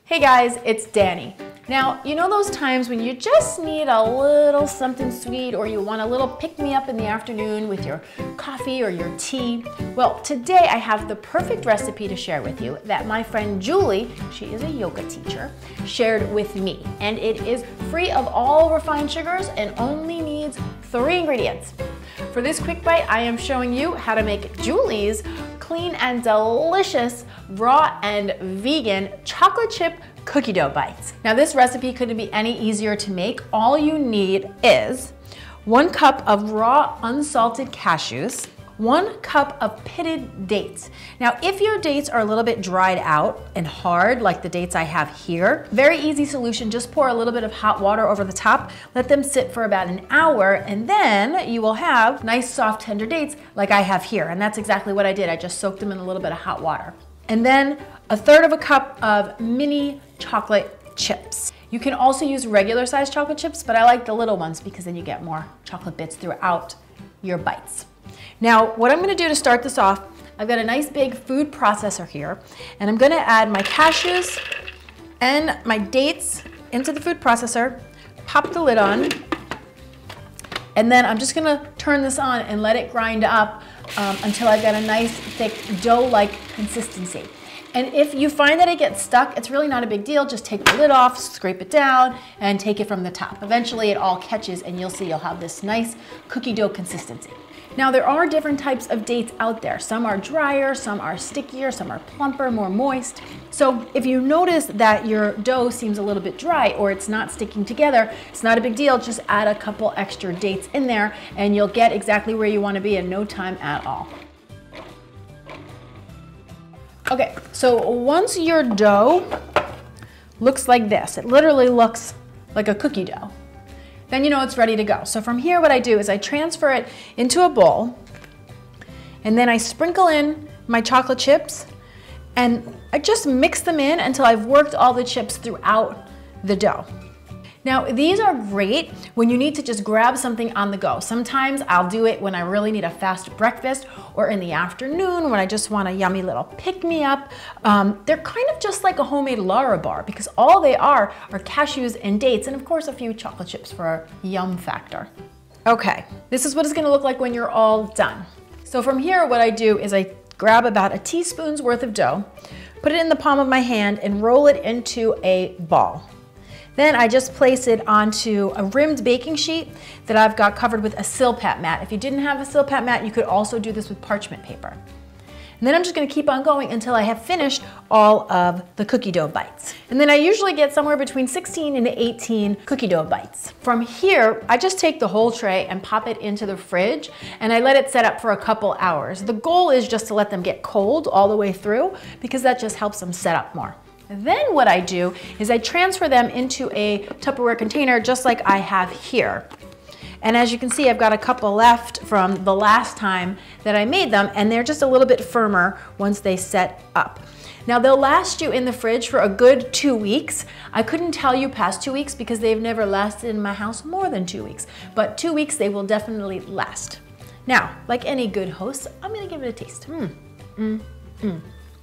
Hey guys, it's Danny. Now, you know those times when you just need a little something sweet or you want a little pick-me-up in the afternoon with your coffee or your tea? Well, today I have the perfect recipe to share with you that my friend Julie, she is a yoga teacher, shared with me. And it is free of all refined sugars and only needs 3 ingredients. For this quick bite, I am showing you how to make Julie's clean and delicious raw and vegan chocolate chip cookie dough bites. Now this recipe couldn't be any easier to make. All you need is 1 cup of raw unsalted cashews, 1 cup of pitted dates. Now if your dates are a little bit dried out and hard like the dates I have here, very easy solution, just pour a little bit of hot water over the top, let them sit for about an hour, and then you will have nice soft tender dates like I have here. And that's exactly what I did. I just soaked them in a little bit of hot water. And then 1/3 cup of mini chocolate chips. You can also use regular sized chocolate chips, but I like the little ones because then you get more chocolate bits throughout your bites. Now, what I'm gonna do to start this off, I've got a nice big food processor here, and I'm gonna add my cashews and my dates into the food processor, pop the lid on, and then I'm just gonna turn this on and let it grind up until I've got a nice thick dough-like consistency. And if you find that it gets stuck, it's really not a big deal. Just take the lid off, scrape it down, and take it from the top. Eventually it all catches and you'll see you'll have this nice cookie dough consistency. Now there are different types of dates out there. Some are drier, some are stickier, some are plumper, more moist. So if you notice that your dough seems a little bit dry or it's not sticking together, it's not a big deal. Just add a couple extra dates in there and you'll get exactly where you want to be in no time at all. Okay, so once your dough looks like this, it literally looks like a cookie dough, then you know it's ready to go. So from here, what I do is I transfer it into a bowl, and then I sprinkle in my chocolate chips, and I just mix them in until I've worked all the chips throughout the dough. Now, these are great when you need to just grab something on the go. Sometimes I'll do it when I really need a fast breakfast or in the afternoon when I just want a yummy little pick-me-up. They're kind of just like a homemade Lara bar because all they are cashews and dates and of course a few chocolate chips for a yum factor. Okay, this is what it's gonna look like when you're all done. So from here, what I do is I grab about a teaspoon's worth of dough, put it in the palm of my hand and roll it into a ball. Then I just place it onto a rimmed baking sheet that I've got covered with a Silpat mat. If you didn't have a Silpat mat, you could also do this with parchment paper. And then I'm just gonna keep on going until I have finished all of the cookie dough bites. And then I usually get somewhere between 16 and 18 cookie dough bites. From here, I just take the whole tray and pop it into the fridge and I let it set up for a couple hours. The goal is just to let them get cold all the way through because that just helps them set up more. Then what I do is I transfer them into a Tupperware container just like I have here. And as you can see, I've got a couple left from the last time that I made them, and they're just a little bit firmer once they set up. Now they'll last you in the fridge for a good 2 weeks. I couldn't tell you past 2 weeks because they've never lasted in my house more than 2 weeks, but 2 weeks they will definitely last. Now, like any good host, I'm gonna give it a taste.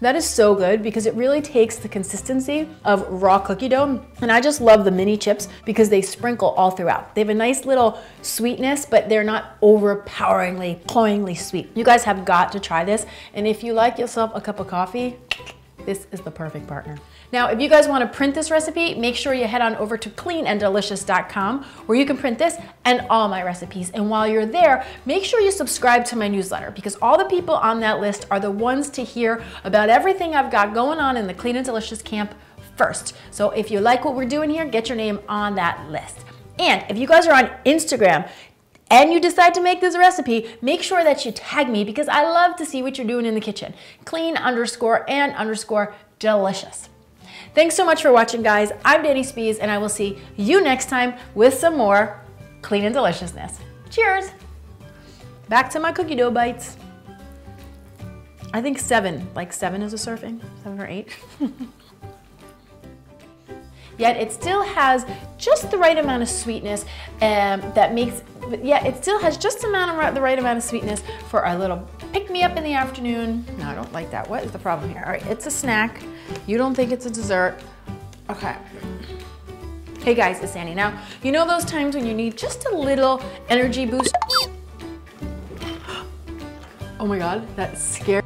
That is so good because it really takes the consistency of raw cookie dough. And I just love the mini chips because they sprinkle all throughout. They have a nice little sweetness, but they're not overpoweringly, cloyingly sweet. You guys have got to try this. And if you like yourself a cup of coffee, this is the perfect partner. Now, if you guys want to print this recipe, make sure you head on over to CLEAN&DELICIOUS.com where you can print this and all my recipes. And while you're there, make sure you subscribe to my newsletter because all the people on that list are the ones to hear about everything I've got going on in the Clean and Delicious camp first. So if you like what we're doing here, get your name on that list. And if you guys are on Instagram, and you decide to make this recipe, make sure that you tag me because I love to see what you're doing in the kitchen. Clean_and_delicious. Thanks so much for watching, guys. I'm Danny Spees, and I will see you next time with some more clean and deliciousness. Cheers. Back to my cookie dough bites. I think 7, like 7 is a serving, 7 or 8. Yet it still has just the right amount of sweetness that makes, it still has just the right amount of sweetness for a little pick-me-up in the afternoon. No, I don't like that. What is the problem here? All right, it's a snack. You don't think it's a dessert. Okay. Hey guys, it's Annie. Now, you know those times when you need just a little energy boost? Oh my God, that scared